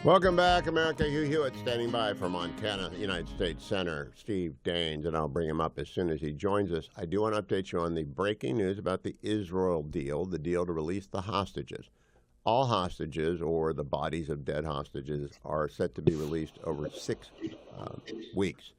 Welcome back, America. Hugh Hewitt standing by for Montana, United States Senator Steve Daines, and I'll bring him up as soon as he joins us. I do want to update you on the breaking news about the Israel deal, the deal to release the hostages. All hostages, or the bodies of dead hostages, are set to be released over 6 weeks,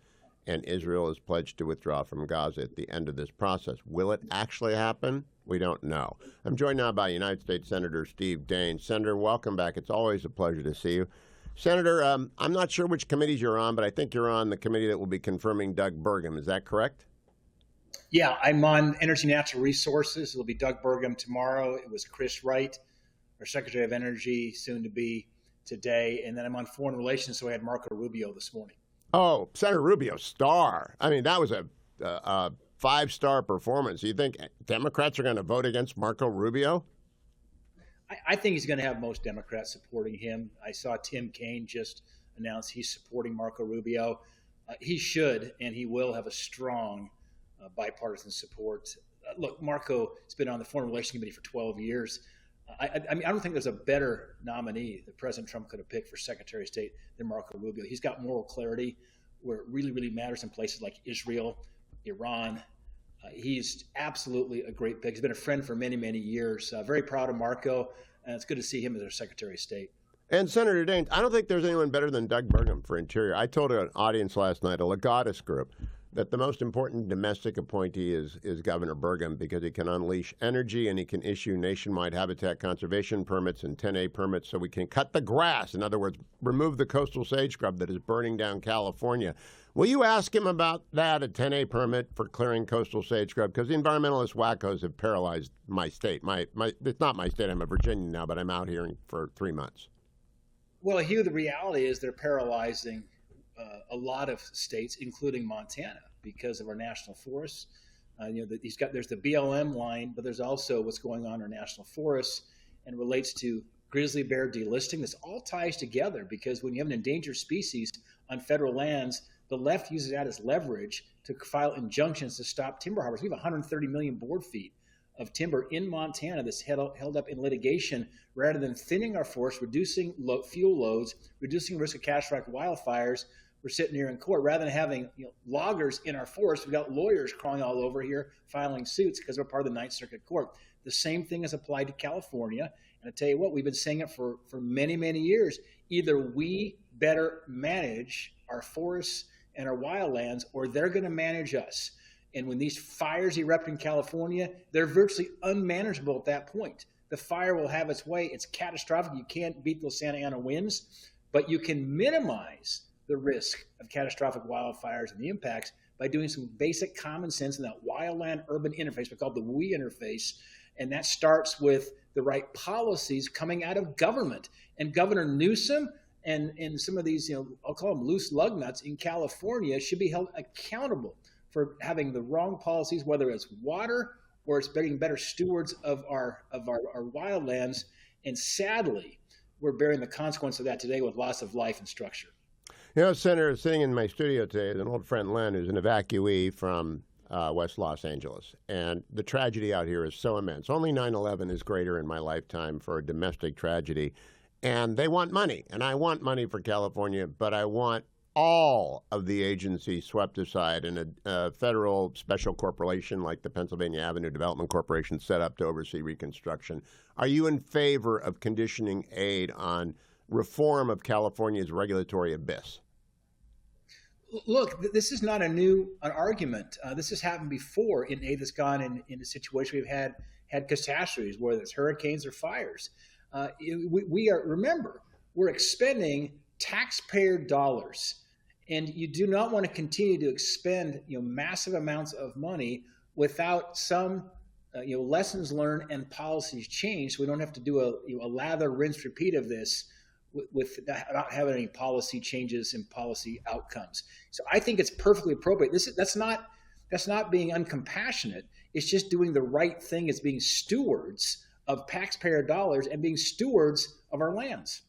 and Israel is pledged to withdraw from Gaza at the end of this process. Will it actually happen? We don't know. I'm joined now by United States Senator Steve Daines. Senator, welcome back. It's always a pleasure to see you. Senator, I'm not sure which committees you're on, but I think you're on the committee that will be confirming Doug Burgum. Is that correct? Yeah, I'm on Energy and Natural Resources. It'll be Doug Burgum tomorrow. It was Chris Wright, our Secretary of Energy, soon to be today. And then I'm on Foreign Relations, so I had Marco Rubio this morning. Oh, Senator Rubio, star. I mean, that was a 5-star performance. You think Democrats are going to vote against Marco Rubio? I think he's going to have most Democrats supporting him. I saw Tim Kaine just announce he's supporting Marco Rubio. He should, and he will have a strong bipartisan support. Look, Marco has been on the Foreign Relations Committee for 12 years. I mean, I don't think there's a better nominee that President Trump could have picked for Secretary of State than Marco Rubio. He's got moral clarity where it really, really matters in places like Israel, Iran. He's absolutely a great pick. He's been a friend for many, many years. Very proud of Marco, and it's good to see him as our Secretary of State. And Senator Daines, I don't think there's anyone better than Doug Burgum for Interior. I told an audience last night, a Legatus group, that the most important domestic appointee is Governor Burgum because he can unleash energy and he can issue nationwide habitat conservation permits and 10A permits so we can cut the grass. In other words, remove the coastal sage scrub that is burning down California. Will you ask him about that, a 10A permit for clearing coastal sage scrub? Because the environmentalist wackos have paralyzed my state. It's not my state. I'm a Virginian now, but I'm out here for 3 months. Well, Hugh, the reality is they're paralyzing a lot of states, including Montana, because of our national forests. There's the BLM line, but there's also what's going on in our national forests and relates to grizzly bear delisting. This all ties together because when you have an endangered species on federal lands, the left uses that as leverage to file injunctions to stop timber harvest. We have 130 million board feet of timber in Montana that's held up in litigation. Rather than thinning our forests, reducing fuel loads, reducing risk of catastrophic wildfires, we're sitting here in court. Rather than having loggers in our forests, we've got lawyers crawling all over here filing suits because we're part of the Ninth Circuit Court. The same thing is applied to California. And I tell you what, we've been saying it for many, many years. Either we better manage our forests and our wildlands, or they're going to manage us. And when these fires erupt in California, they're virtually unmanageable at that point. The fire will have its way. It's catastrophic. You can't beat those Santa Ana winds, but you can minimize the risk of catastrophic wildfires and the impacts by doing some basic common sense in that wildland-urban interface. We call it the WE interface, and that starts with the right policies coming out of government. And Governor Newsom and some of these, I'll call them loose lug nuts in California should be held accountable for having the wrong policies, whether it's water or it's being better stewards of our wildlands. And sadly, we're bearing the consequence of that today with loss of life and structure. Senator, sitting in my studio today is an old friend, Len, who's an evacuee from West Los Angeles. And the tragedy out here is so immense. Only 9/11 is greater in my lifetime for a domestic tragedy. And they want money. And I want money for California, but I want all of the agencies swept aside and a federal special corporation like the Pennsylvania Avenue Development Corporation set up to oversee reconstruction. Are you in favor of conditioning aid on reform of California's regulatory abyss? Look, this is not an argument. This has happened before in aid that's gone in a situation we've had catastrophes, whether it's hurricanes or fires. Remember, we're expending taxpayer dollars, and you do not want to continue to expend massive amounts of money without some lessons learned and policies changed. So we don't have to do a lather, rinse, repeat of this with not having any policy changes and policy outcomes. So I think it's perfectly appropriate. That's not being uncompassionate. It's just doing the right thing. It's being stewards of taxpayer dollars and being stewards of our lands.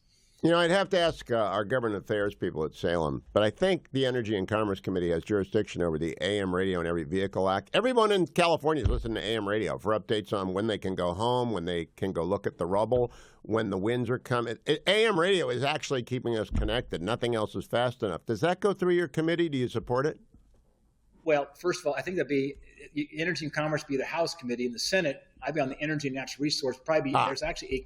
I'd have to ask our government affairs people at Salem, but I think the Energy and Commerce Committee has jurisdiction over the AM radio and every vehicle act. Everyone in California is listening to AM radio for updates on when they can go home, when they can go look at the rubble, when the winds are coming. AM radio is actually keeping us connected. Nothing else is fast enough. Does that go through your committee? Do you support it? Well, first of all, I think that'd be Energy and Commerce be the House committee. In the Senate, I'd be on the Energy and Natural Resource. Probably there's actually a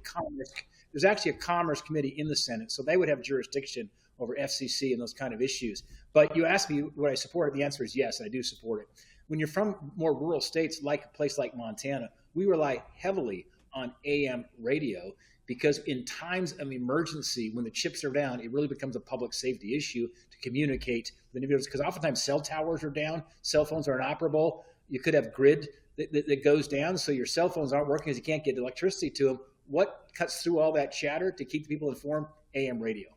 Commerce committee in the Senate, so they would have jurisdiction over FCC and those kind of issues. But you asked me would I support it? The answer is yes, I do support it. When you're from more rural states, like a place like Montana, we rely heavily on AM radio because in times of emergency, when the chips are down, it really becomes a public safety issue to communicate with individuals. Because oftentimes cell towers are down, cell phones are inoperable. You could have grid that goes down, so your cell phones aren't working because you can't get electricity to them. What cuts through all that chatter to keep the people informed? AM radio.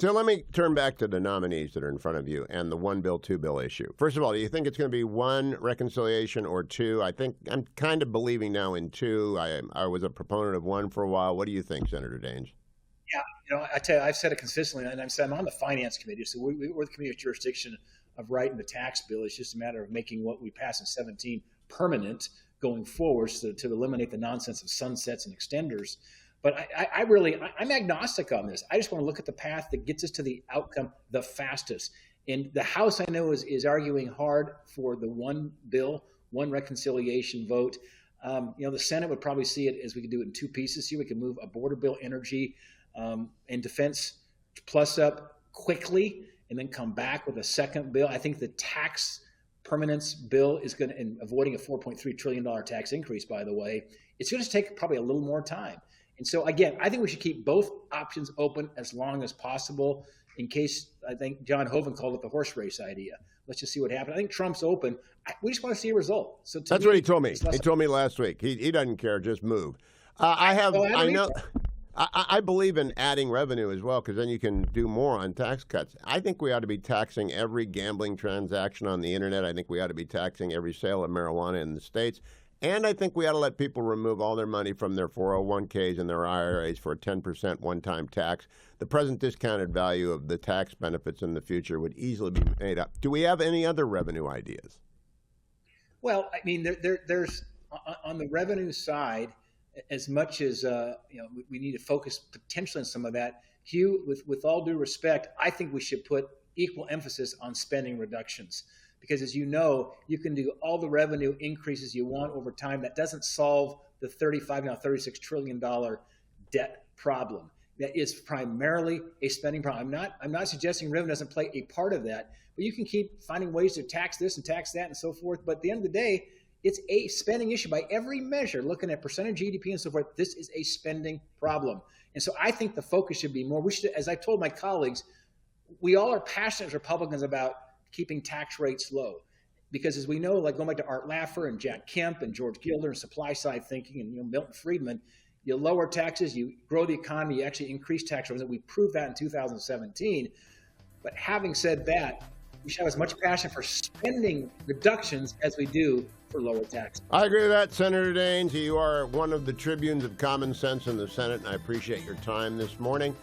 So let me turn back to the nominees that are in front of you and the one bill, two bill issue. First of all, do you think it's going to be one reconciliation or two? I think I'm kind of believing now in two. I was a proponent of one for a while. What do you think, Senator Daines? Yeah, I tell you, I've said it consistently, and I'm on the Finance Committee, so we're the committee of jurisdiction of writing the tax bill. It's just a matter of making what we passed in 2017 permanent going forward to eliminate the nonsense of sunsets and extenders. But I'm agnostic on this. I just want to look at the path that gets us to the outcome the fastest. And the House, I know, is arguing hard for the one bill, one reconciliation vote. The Senate would probably see it as we could do it in two pieces here. We could move a border bill, energy, and defense plus up quickly and then come back with a second bill. I think the tax permanence bill is going to, and avoiding a $4.3 trillion tax increase, by the way, it's going to take probably a little more time. And so, again, I think we should keep both options open as long as possible in case, I think John Hoeven called it the horse race idea. Let's just see what happens. I think Trump's open. We just want to see a result. So that's what he told me. He told me last week. He doesn't care. Just move. I believe in adding revenue as well because then you can do more on tax cuts. I think we ought to be taxing every gambling transaction on the internet. I think we ought to be taxing every sale of marijuana in the States. And I think we ought to let people remove all their money from their 401ks and their IRAs for a 10% one-time tax. The present discounted value of the tax benefits in the future would easily be made up. Do we have any other revenue ideas? Well, I mean, there's on the revenue side, as much as we need to focus potentially on some of that. Hugh, with all due respect, I think we should put equal emphasis on spending reductions. Because as you know, you can do all the revenue increases you want over time. That doesn't solve the $36 trillion debt problem. That is primarily a spending problem. I'm not suggesting revenue doesn't play a part of that, but you can keep finding ways to tax this and tax that and so forth. But at the end of the day, it's a spending issue by every measure, looking at percentage of GDP and so forth. This is a spending problem. And so I think the focus should be more. We should, as I told my colleagues, we all are passionate as Republicans about keeping tax rates low. Because as we know, like going back to Art Laffer and Jack Kemp and George Gilder and supply side thinking and Milton Friedman, you lower taxes, you grow the economy, you actually increase tax revenue. We proved that in 2017. But having said that, we should have as much passion for spending reductions as we do for lower taxes. I agree with that, Senator Daines. You are one of the tribunes of common sense in the Senate, and I appreciate your time this morning.